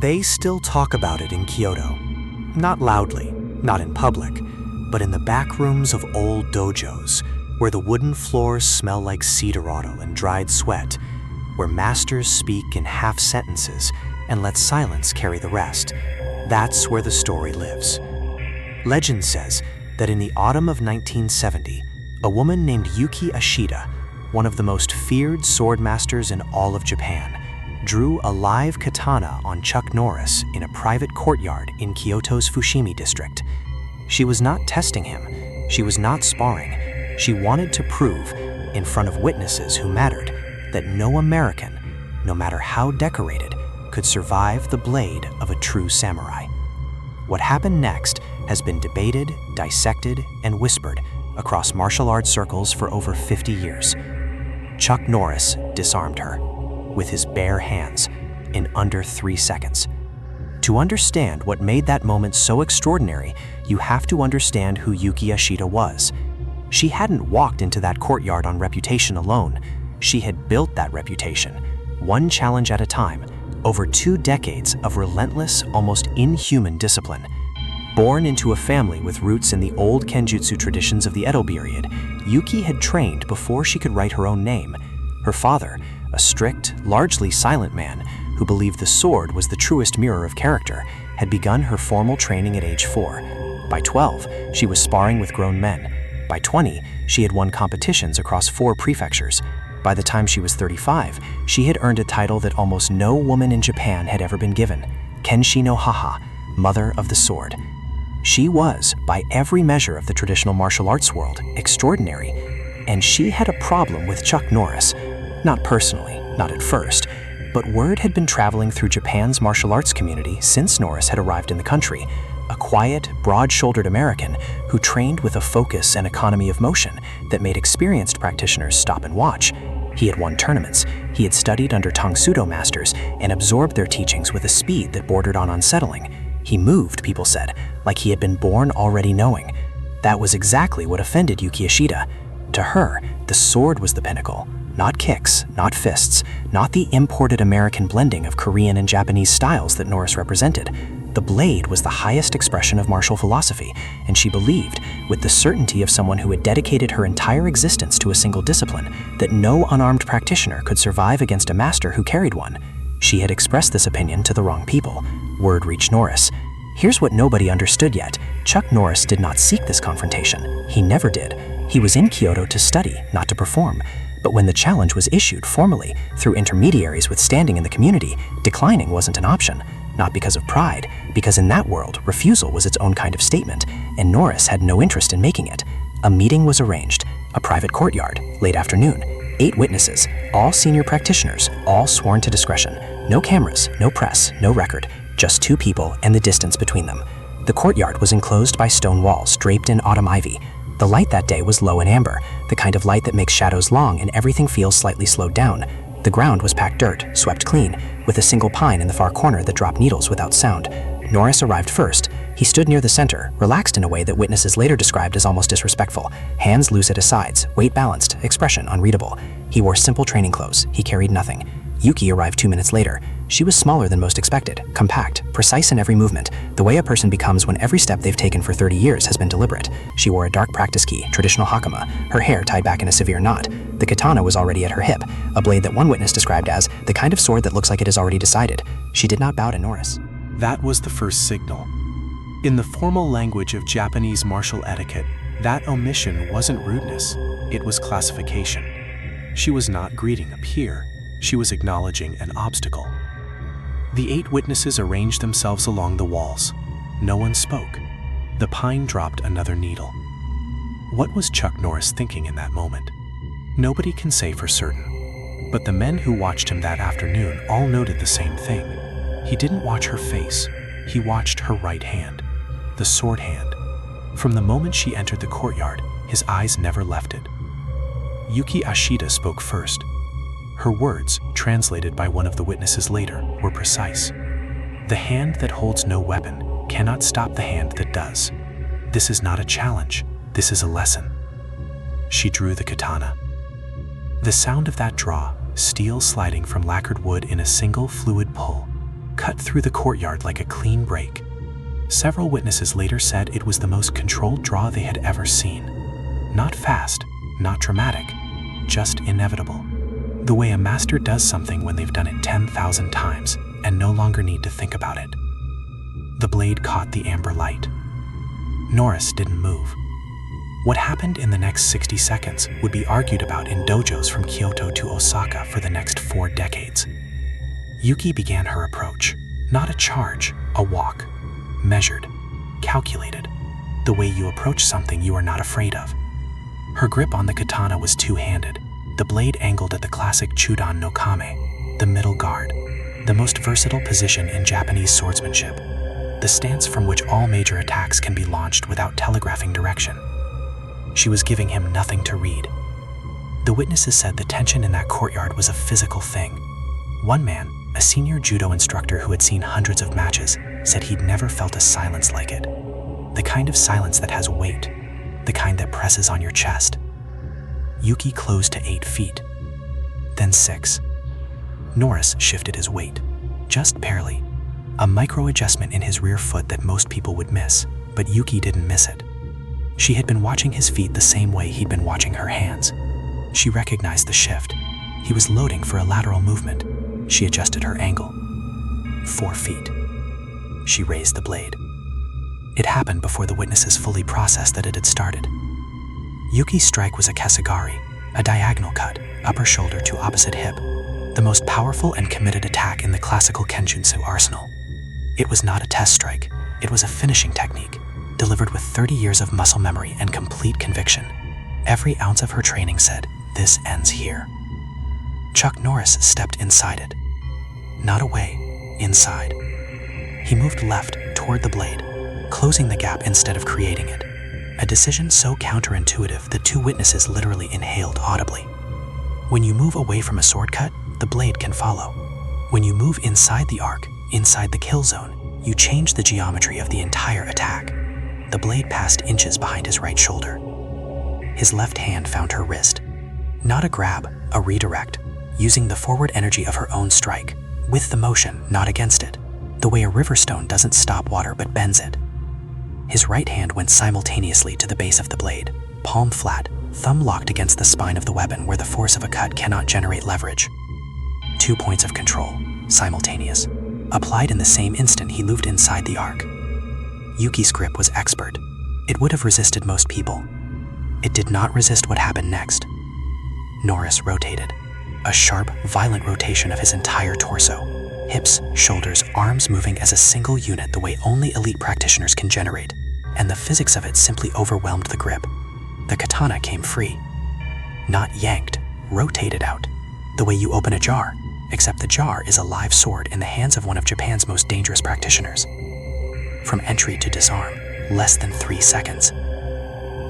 They still talk about it in Kyoto. Not loudly, not in public, but in the back rooms of old dojos, where the wooden floors smell like cedar oil and dried sweat, where masters speak in half sentences and let silence carry the rest. That's where the story lives. Legend says that in the autumn of 1970, a woman named Yuki Ashida, one of the most feared sword masters in all of Japan, drew a live katana on Chuck Norris in a private courtyard in Kyoto's Fushimi district. She was not testing him. She was not sparring. She wanted to prove, in front of witnesses who mattered, that no American, no matter how decorated, could survive the blade of a true samurai. What happened next has been debated, dissected, and whispered across martial arts circles for over 50 years. Chuck Norris disarmed her with his bare hands in under 3 seconds. To understand what made that moment so extraordinary, you have to understand who Yuki Ashida was. She hadn't walked into that courtyard on reputation alone. She had built that reputation, one challenge at a time, over 2 decades of relentless, almost inhuman discipline. Born into a family with roots in the old Kenjutsu traditions of the Edo period, Yuki had trained before she could write her own name. Her father, a strict, largely silent man who believed the sword was the truest mirror of character, had begun her formal training at age 4. By 12, she was sparring with grown men. By 20, she had won competitions across 4 prefectures. By the time she was 35, she had earned a title that almost no woman in Japan had ever been given, Kenshi no Haha, Mother of the Sword. She was, by every measure of the traditional martial arts world, extraordinary, and she had a problem with Chuck Norris. Not personally, not at first, but word had been traveling through Japan's martial arts community since Norris had arrived in the country. A quiet, broad-shouldered American who trained with a focus and economy of motion that made experienced practitioners stop and watch. He had won tournaments, he had studied under Tangsudo masters and absorbed their teachings with a speed that bordered on unsettling. He moved, people said, like he had been born already knowing. That was exactly what offended Yuki Ashida. To her, the sword was the pinnacle. Not kicks, not fists, not the imported American blending of Korean and Japanese styles that Norris represented. The blade was the highest expression of martial philosophy, and she believed, with the certainty of someone who had dedicated her entire existence to a single discipline, that no unarmed practitioner could survive against a master who carried one. She had expressed this opinion to the wrong people. Word reached Norris. Here's what nobody understood yet. Chuck Norris did not seek this confrontation. He never did. He was in Kyoto to study, not to perform. But when the challenge was issued formally, through intermediaries with standing in the community, declining wasn't an option. Not because of pride, because in that world, refusal was its own kind of statement, and Norris had no interest in making it. A meeting was arranged, a private courtyard, late afternoon. 8 witnesses, all senior practitioners, all sworn to discretion. No cameras, no press, no record, just 2 people and the distance between them. The courtyard was enclosed by stone walls draped in autumn ivy. The light that day was low and amber, the kind of light that makes shadows long and everything feels slightly slowed down. The ground was packed dirt, swept clean, with a single pine in the far corner that dropped needles without sound. Norris arrived first. He stood near the center, relaxed in a way that witnesses later described as almost disrespectful. Hands loose at his sides, weight balanced, expression unreadable. He wore simple training clothes. He carried nothing. Yuki arrived 2 minutes later. She was smaller than most expected, compact, precise in every movement, the way a person becomes when every step they've taken for 30 years has been deliberate. She wore a dark practice gi, traditional hakama, her hair tied back in a severe knot. The katana was already at her hip, a blade that one witness described as the kind of sword that looks like it is already decided. She did not bow to Norris. That was the first signal. In the formal language of Japanese martial etiquette, that omission wasn't rudeness, it was classification. She was not greeting a peer, she was acknowledging an obstacle. The 8 witnesses arranged themselves along the walls. No one spoke. The pine dropped another needle. What was Chuck Norris thinking in that moment? Nobody can say for certain, but the men who watched him that afternoon all noted the same thing. He didn't watch her face, he watched her right hand, the sword hand. From the moment she entered the courtyard, his eyes never left it. Yuki Ashida spoke first. Her words, translated by one of the witnesses later, were precise. The hand that holds no weapon cannot stop the hand that does. This is not a challenge, this is a lesson. She drew the katana. The sound of that draw, steel sliding from lacquered wood in a single fluid pull, cut through the courtyard like a clean break. Several witnesses later said it was the most controlled draw they had ever seen. Not fast, not dramatic, just inevitable. The way a master does something when they've done it 10,000 times and no longer need to think about it. The blade caught the amber light. Norris didn't move. What happened in the next 60 seconds would be argued about in dojos from Kyoto to Osaka for the next 4 decades. Yuki began her approach, not a charge, a walk. Measured, calculated, the way you approach something you are not afraid of. Her grip on the katana was two-handed, the blade angled at the classic chudan no kame, the middle guard, the most versatile position in Japanese swordsmanship, the stance from which all major attacks can be launched without telegraphing direction. She was giving him nothing to read. The witnesses said the tension in that courtyard was a physical thing. One man, a senior judo instructor who had seen hundreds of matches, said he'd never felt a silence like it. The kind of silence that has weight, the kind that presses on your chest. Yuki closed to 8 feet, then 6. Norris shifted his weight, just barely. A micro adjustment in his rear foot that most people would miss, but Yuki didn't miss it. She had been watching his feet the same way he'd been watching her hands. She recognized the shift. He was loading for a lateral movement. She adjusted her angle. 4 feet. She raised the blade. It happened before the witnesses fully processed that it had started. Yuki's strike was a kesagari, a diagonal cut, upper shoulder to opposite hip, the most powerful and committed attack in the classical kenjutsu arsenal. It was not a test strike, it was a finishing technique, delivered with 30 years of muscle memory and complete conviction. Every ounce of her training said, "This ends here." Chuck Norris stepped inside it. Not away, inside. He moved left toward the blade, closing the gap instead of creating it. A decision so counterintuitive that 2 witnesses literally inhaled audibly. When you move away from a sword cut, the blade can follow. When you move inside the arc, inside the kill zone, you change the geometry of the entire attack. The blade passed inches behind his right shoulder. His left hand found her wrist. Not a grab, a redirect, using the forward energy of her own strike, with the motion, not against it, the way a river stone doesn't stop water but bends it. His right hand went simultaneously to the base of the blade, palm flat, thumb locked against the spine of the weapon where the force of a cut cannot generate leverage. 2 points of control, simultaneous. Applied in the same instant he moved inside the arc. Yuki's grip was expert. It would have resisted most people. It did not resist what happened next. Norris rotated. A sharp, violent rotation of his entire torso. Hips, shoulders, arms moving as a single unit the way only elite practitioners can generate. And the physics of it simply overwhelmed the grip. The katana came free. Not yanked, rotated out. The way you open a jar, except the jar is a live sword in the hands of one of Japan's most dangerous practitioners. From entry to disarm, less than 3 seconds.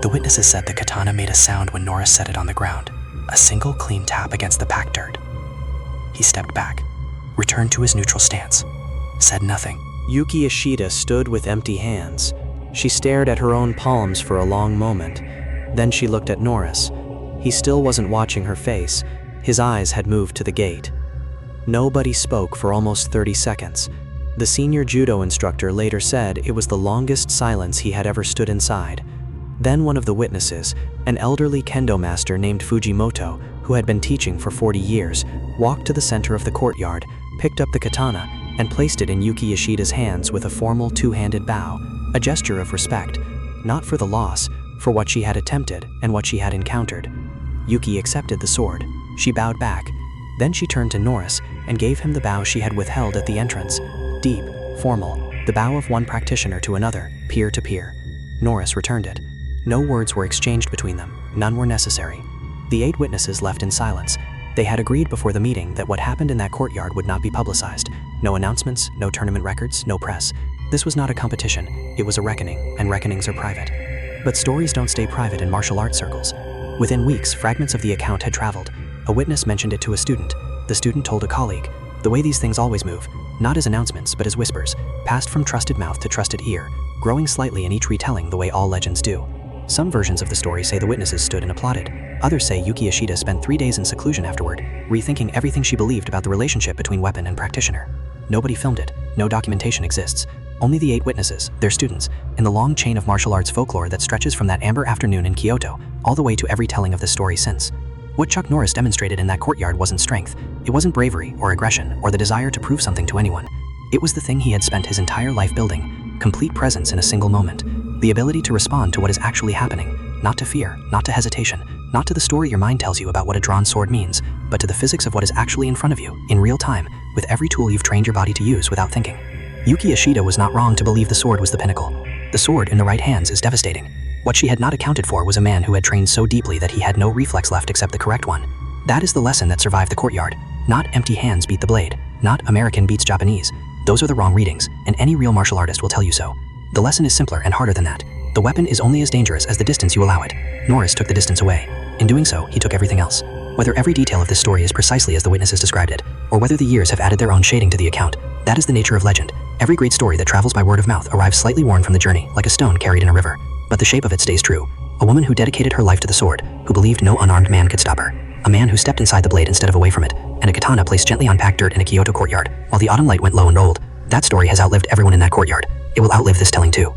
The witnesses said the katana made a sound when Norris set it on the ground, a single clean tap against the packed dirt. He stepped back, returned to his neutral stance, said nothing. Yuki Ishida stood with empty hands. She stared at her own palms for a long moment. Then she looked at Norris. He still wasn't watching her face. His eyes had moved to the gate. Nobody spoke for almost 30 seconds. The senior judo instructor later said it was the longest silence he had ever stood inside. Then one of the witnesses, an elderly kendo master named Fujimoto, who had been teaching for 40 years, walked to the center of the courtyard, picked up the katana, and placed it in Yuki Ishida's hands with a formal 2-handed bow, a gesture of respect, not for the loss, for what she had attempted and what she had encountered. Yuki accepted the sword. She bowed back. Then she turned to Norris and gave him the bow she had withheld at the entrance. Deep, formal, the bow of one practitioner to another, peer to peer. Norris returned it. No words were exchanged between them. None were necessary. The 8 witnesses left in silence. They had agreed before the meeting that what happened in that courtyard would not be publicized. No announcements, no tournament records, no press. This was not a competition. It was a reckoning, and reckonings are private. But stories don't stay private in martial arts circles. Within weeks, fragments of the account had traveled. A witness mentioned it to a student. The student told a colleague. The way these things always move, not as announcements but as whispers, passed from trusted mouth to trusted ear, growing slightly in each retelling the way all legends do. Some versions of the story say the witnesses stood and applauded. Others say Yuki Ishida spent 3 days in seclusion afterward, rethinking everything she believed about the relationship between weapon and practitioner. Nobody filmed it. No documentation exists. Only the 8 witnesses, their students, in the long chain of martial arts folklore that stretches from that amber afternoon in Kyoto all the way to every telling of this story since. What Chuck Norris demonstrated in that courtyard wasn't strength. It wasn't bravery or aggression or the desire to prove something to anyone. It was the thing he had spent his entire life building, complete presence in a single moment. The ability to respond to what is actually happening, not to fear, not to hesitation, not to the story your mind tells you about what a drawn sword means, but to the physics of what is actually in front of you, in real time, with every tool you've trained your body to use without thinking. Yuki Ishida was not wrong to believe the sword was the pinnacle. The sword in the right hands is devastating. What she had not accounted for was a man who had trained so deeply that he had no reflex left except the correct one. That is the lesson that survived the courtyard. Not empty hands beat the blade, not American beats Japanese. Those are the wrong readings, and any real martial artist will tell you so. The lesson is simpler and harder than that. The weapon is only as dangerous as the distance you allow it. Norris took the distance away. In doing so, he took everything else. Whether every detail of this story is precisely as the witnesses described it, or whether the years have added their own shading to the account, that is the nature of legend. Every great story that travels by word of mouth arrives slightly worn from the journey, like a stone carried in a river. But the shape of it stays true. A woman who dedicated her life to the sword, who believed no unarmed man could stop her. A man who stepped inside the blade instead of away from it, and a katana placed gently on packed dirt in a Kyoto courtyard, while the autumn light went low and old. That story has outlived everyone in that courtyard. It will outlive this telling too.